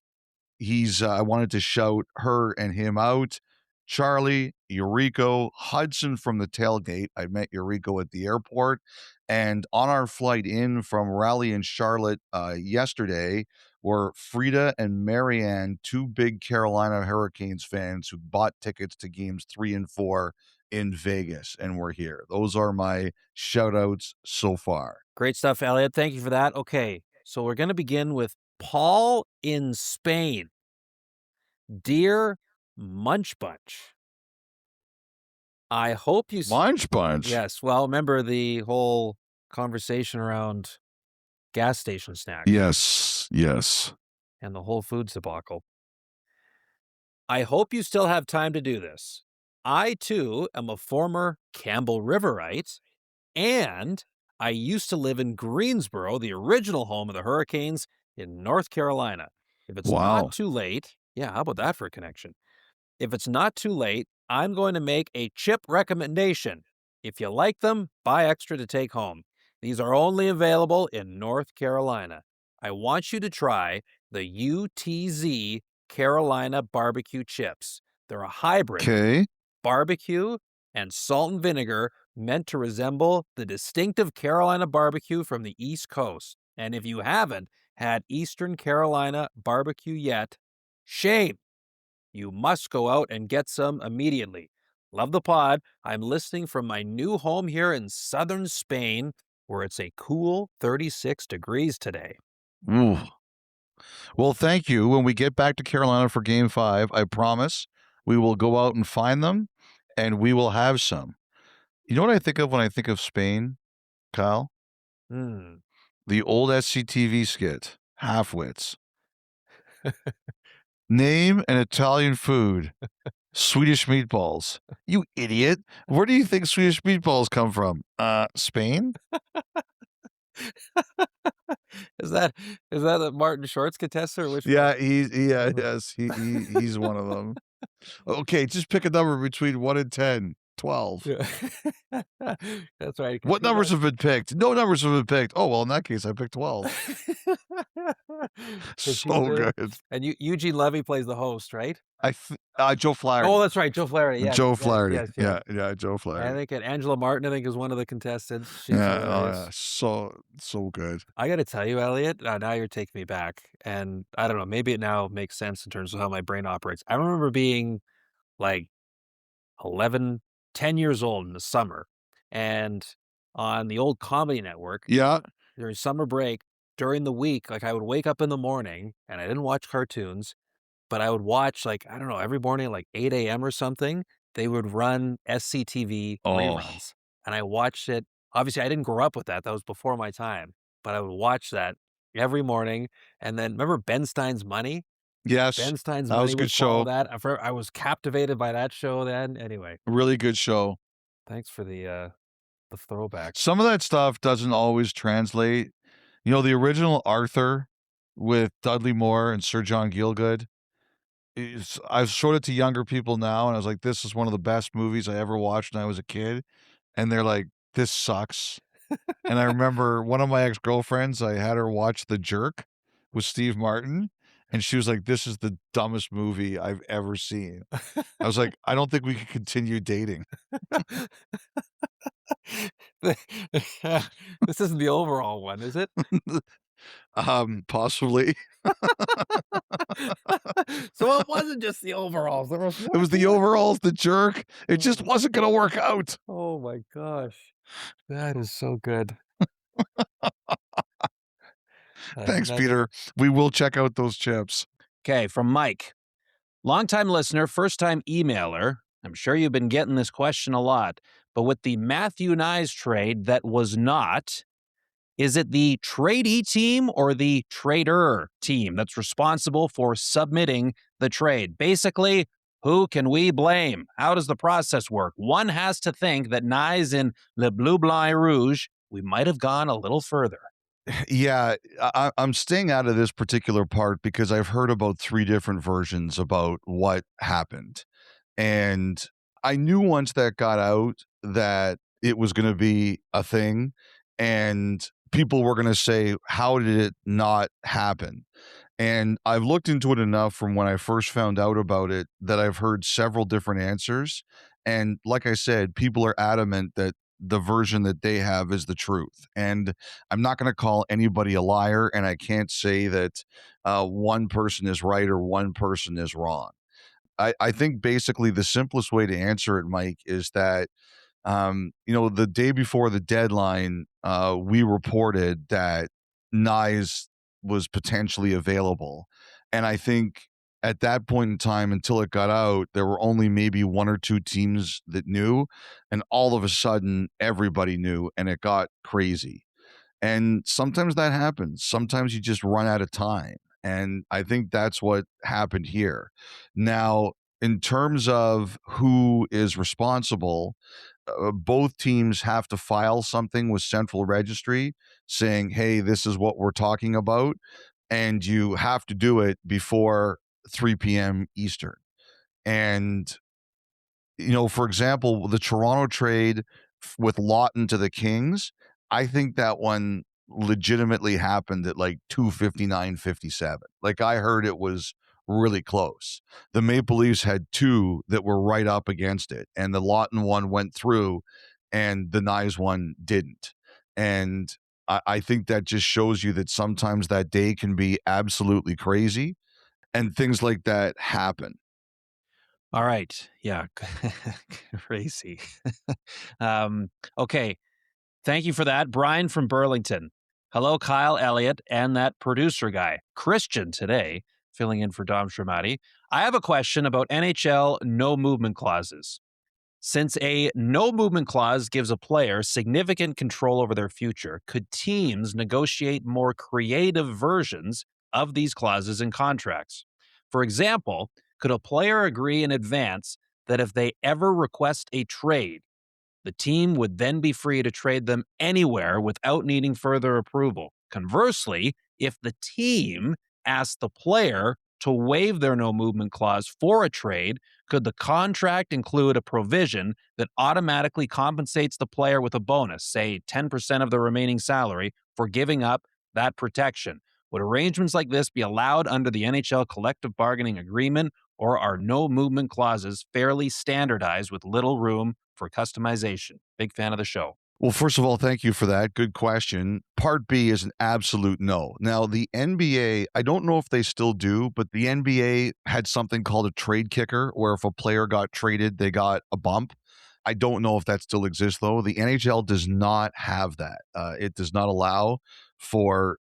wanted to shout her and him out. Charlie, Eureka, Hudson from the tailgate. I met Eureka at the airport. And on our flight in from Raleigh and Charlotte yesterday were Frida and Marianne, 2 big Carolina Hurricanes fans who bought tickets to games 3 and 4 in Vegas and were here. Those are my shout outs so far. Great stuff, Elliotte. Thank you for that. Okay, so we're going to begin with Paul in Spain. Dear Munch Bunch, I hope you... Munch Bunch? Yes, well, remember the whole conversation around gas station snacks? Yes. And the Whole Foods debacle. I hope you still have time to do this. I, too, am a former Campbell Riverite, and I used to live in Greensboro, the original home of the Hurricanes in North Carolina. If it's not too late... Yeah, how about that for a connection? If it's not too late, I'm going to make a chip recommendation. If you like them, buy extra to take home. These are only available in North Carolina. I want you to try the UTZ Carolina barbecue chips. They're a hybrid Okay. barbecue and salt and vinegar meant to resemble the distinctive Carolina barbecue from the East Coast. And if you haven't had Eastern Carolina barbecue yet, shame. You must go out and get some immediately. Love the pod. I'm listening from my new home here in southern Spain, where it's a cool 36 degrees today. Ooh. Well, thank you. When we get back to Carolina for Game 5, I promise we will go out and find them, and we will have some. You know what I think of when I think of Spain, Kyle? The old SCTV skit, Half-Wits. Name an Italian food. Swedish meatballs. You idiot. Where do you think Swedish meatballs come from? Spain? Is that a Martin Short's contestant or which Yeah, one? he's one of them. Okay, just pick a number between 1 and 10. 12. Yeah. That's right. What numbers have been picked? No numbers have been picked. Oh, well, in that case, I picked 12. So good. And Eugene Levy plays the host, right? Joe Flaherty. Oh, that's right, Joe Flaherty. Yeah, Joe Flaherty. yes. Yeah, Joe Flaherty. I think Angela Martin, is one of the contestants. She's Yeah, so good. I got to tell you, Elliotte, now you're taking me back. And I don't know, maybe it now makes sense in terms of how my brain operates. I remember being like 11, 10 years old in the summer. And on the old Comedy Network, during summer break, during the week, like I would wake up in the morning and I didn't watch cartoons, but I would watch every morning, like 8 a.m. or something, they would run SCTV reruns. And I watched it. Obviously, I didn't grow up with that. That was before my time. But I would watch that every morning. And then remember Ben Stein's Money? Yes. Ben Stein's that Money was a good show. I was captivated by that show then. Anyway. Really good show. Thanks for the throwback. Some of that stuff doesn't always translate. You know, the original Arthur with Dudley Moore and Sir John Gielgud, I've showed it to younger people now, and I was like, this is one of the best movies I ever watched when I was a kid. And they're like, this sucks. And I remember one of my ex-girlfriends, I had her watch The Jerk with Steve Martin, and she was like, this is the dumbest movie I've ever seen. I was like, I don't think we can continue dating. This isn't the overall one, is it? Possibly. So it wasn't just the overalls. It was the overalls, The Jerk. It just wasn't going to work out. Oh my gosh. That is so good. Thanks, Peter. We will check out those chips. Okay, from Mike. Longtime listener, first-time emailer. I'm sure you've been getting this question a lot. But with the Matthew Nyes trade that was not, is it the tradee team or the trader team that's responsible for submitting the trade? Basically, who can we blame? How does the process work? One has to think that Nyes in Le Bleu Blanc Rouge, we might have gone a little further. Yeah, I'm staying out of this particular part because I've heard about 3 different versions about what happened. And I knew once that got out that it was going to be a thing, and people were going to say, how did it not happen? And I've looked into it enough from when I first found out about it that I've heard several different answers. And like I said, people are adamant that the version that they have is the truth. And I'm not going to call anybody a liar, and I can't say that one person is right or one person is wrong. I think basically the simplest way to answer it, Mike, is that the day before the deadline, we reported that Nyes was potentially available. And I think at that point in time, until it got out, there were only maybe 1 or 2 teams that knew. And all of a sudden, everybody knew, and it got crazy. And sometimes that happens. Sometimes you just run out of time. And I think that's what happened here. Now, in terms of who is responsible, both teams have to file something with Central Registry saying, hey, this is what we're talking about. And you have to do it before 3 p.m. Eastern. And, for example, the Toronto trade with Lawton to the Kings, I think that one legitimately happened at like 2:59:57. Like I heard it was really close. The Maple Leafs had two that were right up against it, and the Lawton one went through and the Knies one didn't. And I think that just shows you that sometimes that day can be absolutely crazy and things like that happen. All right. Yeah. Crazy. Okay. Thank you for that. Brian from Burlington. Hello, Kyle, Elliotte, and that producer guy, Christian, today, filling in for Dom Shermati. I have a question about NHL no movement clauses. Since a no movement clause gives a player significant control over their future, could teams negotiate more creative versions of these clauses in contracts? For example, could a player agree in advance that if they ever request a trade, the team would then be free to trade them anywhere without needing further approval? Conversely, if the team asked the player to waive their no movement clause for a trade, could the contract include a provision that automatically compensates the player with a bonus, say 10% of the remaining salary, for giving up that protection? Would arrangements like this be allowed under the NHL collective bargaining agreement, or are no movement clauses fairly standardized with little room for customization? Big fan of the show. Well, first of all, thank you for that. Good question. Part B is an absolute no. Now, the NBA, I don't know if they still do, but the NBA had something called a trade kicker, where if a player got traded, they got a bump. I don't know if that still exists, though. The NHL does not have that. It does not allow for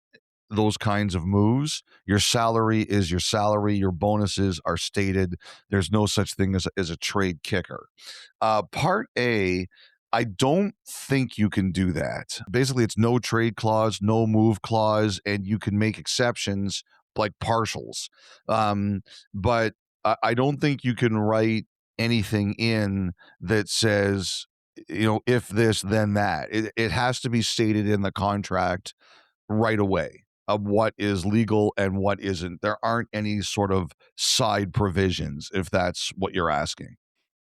those kinds of moves. Your salary is your salary. Your bonuses are stated. There's no such thing as a trade kicker. Part A, I don't think you can do that. Basically, it's no trade clause, no move clause, and you can make exceptions like partials. But I don't think you can write anything in that says, if this, then that. It has to be stated in the contract right away of what is legal and what isn't. There aren't any sort of side provisions, if that's what you're asking.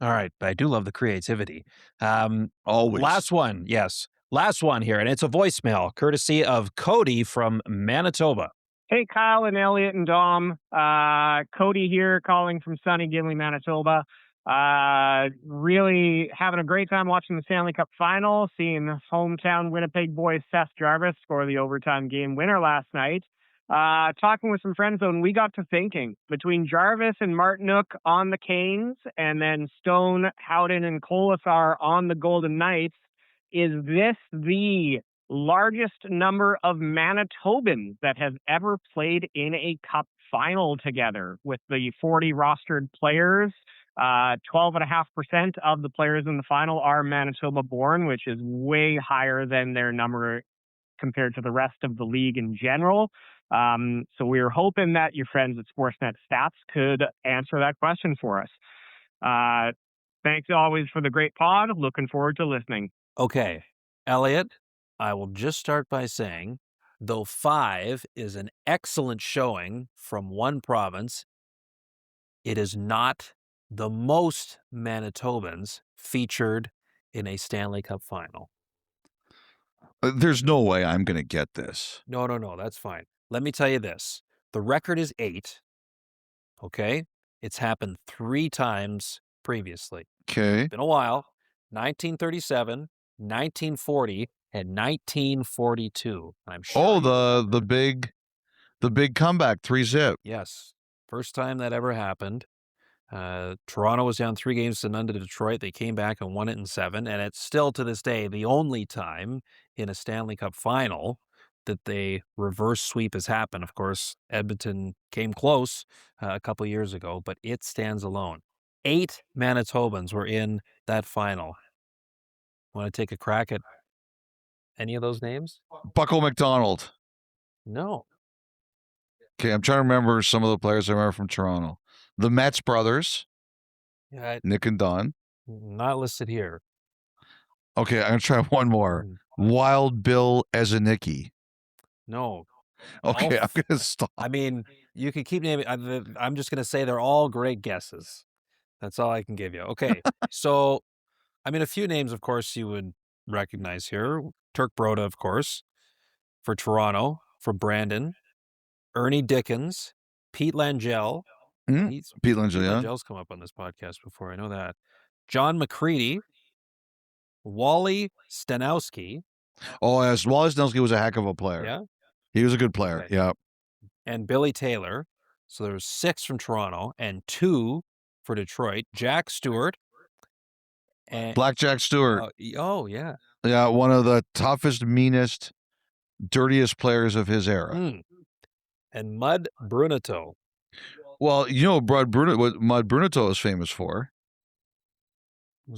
All right. But I do love the creativity. Always. Last one. Yes. Last one here. And it's a voicemail courtesy of Cody from Manitoba. Hey, Kyle and Elliotte and Dom. Cody here calling from sunny Gimli, Manitoba. Really having a great time watching the Stanley Cup final, seeing hometown Winnipeg boys Seth Jarvis score the overtime game winner last night. Talking with some friends, though, and we got to thinking, between Jarvis and Martinook on the Canes, and then Stone, Howden, and Kolasar on the Golden Knights, is this the largest number of Manitobans that have ever played in a Cup final together? With the 40 rostered players, 12.5% of the players in the final are Manitoba born, which is way higher than their number compared to the rest of the league in general. So we were hoping that your friends at Sportsnet Stats could answer that question for us. Thanks always for the great pod. Looking forward to listening. Okay, Elliotte, I will just start by saying, though 5 is an excellent showing from one province, it is not the most Manitobans featured in a Stanley Cup final. There's no way I'm going to get this. No, that's fine. Let me tell you this. The record is 8. Okay? It's happened 3 times previously. Okay. It's been a while. 1937, 1940, and 1942. I'm sure. Oh, the big comeback, 3-0. Yes. First time that ever happened. Toronto was down 3-0 to Detroit. They came back and won it in 7. And it's still to this day the only time in a Stanley Cup final that the reverse sweep has happened. Of course, Edmonton came close a couple years ago, but it stands alone. 8 Manitobans were in that final. Want to take a crack at any of those names? Buckle McDonald. No. Okay, I'm trying to remember some of the players I remember from Toronto. The Metz brothers, Nick and Don. Not listed here. Okay, I'm going to try one more. Wild Bill Ezanicki. No. Okay, I'm going to stop. I mean, you can keep naming. I'm just going to say they're all great guesses. That's all I can give you. Okay, so, I mean, a few names, of course, you would recognize here. Turk Broda, of course, for Toronto, for Brandon, Ernie Dickens, Pete Langell. Pete Langell, yeah. Langell's come up on this podcast before, I know that. John McCready, Wally Stanowski. Oh, yes, Wally Stanowski was a heck of a player. Yeah? He was a good player, Okay. yeah. And Billy Taylor. So there was 6 from Toronto and 2 for Detroit. Jack Stewart. And, Blackjack Stewart. Oh, yeah. Yeah, one of the toughest, meanest, dirtiest players of his era. And Mud Bruneto. Well, you know what Mud Bruneto is famous for?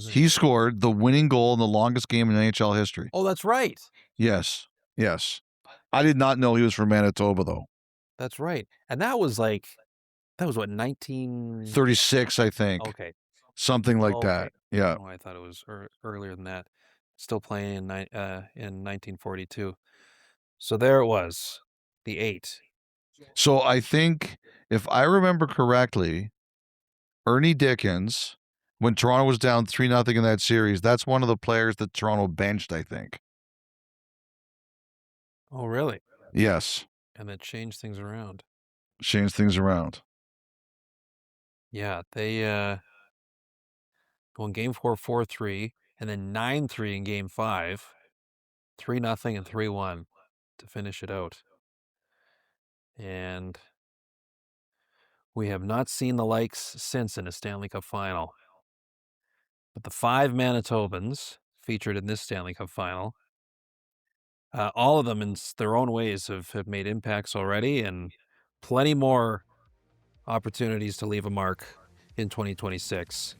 He scored the winning goal in the longest game in NHL history. Oh, that's right. Yes. I did not know he was from Manitoba, though. That's right. And that was what, 36, I think. Okay. Something like that. Yeah. Oh, I thought it was earlier than that. Still playing in 1942. So there it was, the 8. So I think, if I remember correctly, Ernie Dickens, when Toronto was down 3-0 in that series, that's one of the players that Toronto benched, I think. Oh, really? Yes. And that changed things around. Yeah, they go in Game 4, 4-3, and then 9-3 in Game 5, 3-0 and 3-1 to finish it out. And we have not seen the likes since in a Stanley Cup final. But the 5 Manitobans featured in this Stanley Cup final, all of them in their own ways have made impacts already, and plenty more opportunities to leave a mark in 2026.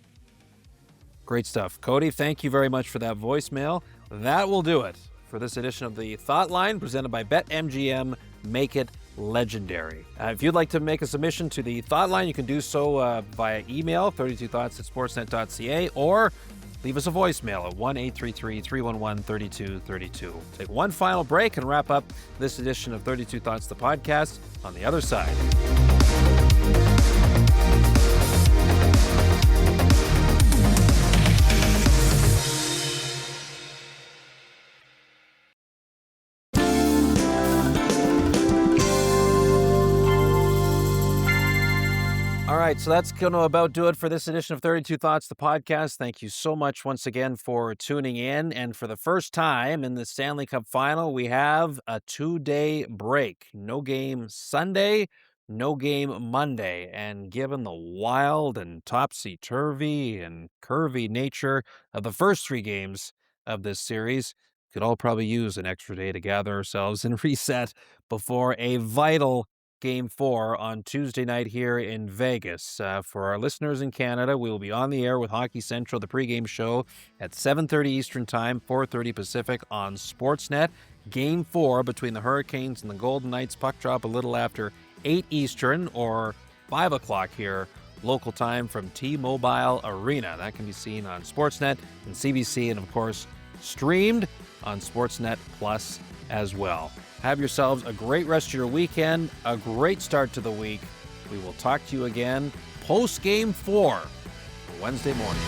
Great stuff. Cody, thank you very much for that voicemail. That will do it for this edition of the Thought Line, presented by BetMGM. Make it legendary. If you'd like to make a submission to the Thought Line, you can do so via email, 32thoughts@sportsnet.ca, or leave us a voicemail at 1-833-311-3232. Take one final break and wrap up this edition of 32 Thoughts, the podcast, on the other side. All right, so that's going to about do it for this edition of 32 Thoughts, the podcast. Thank you so much once again for tuning in. And for the first time in the Stanley Cup final, we have a 2-day break. No game Sunday, no game Monday. And given the wild and topsy-turvy and curvy nature of the first 3 games of this series, we could all probably use an extra day to gather ourselves and reset before a vital Game 4 on Tuesday night here in Vegas. For our listeners in Canada, we will be on the air with Hockey Central, the pregame show at 7:30 Eastern Time, 4:30 Pacific on Sportsnet. Game 4 between the Hurricanes and the Golden Knights. Puck drop a little after 8 Eastern or 5 o'clock here, local time from T-Mobile Arena. That can be seen on Sportsnet and CBC, and of course, streamed on Sportsnet Plus as well. Have yourselves a great rest of your weekend, a great start to the week. We will talk to you again post Game 4 Wednesday morning.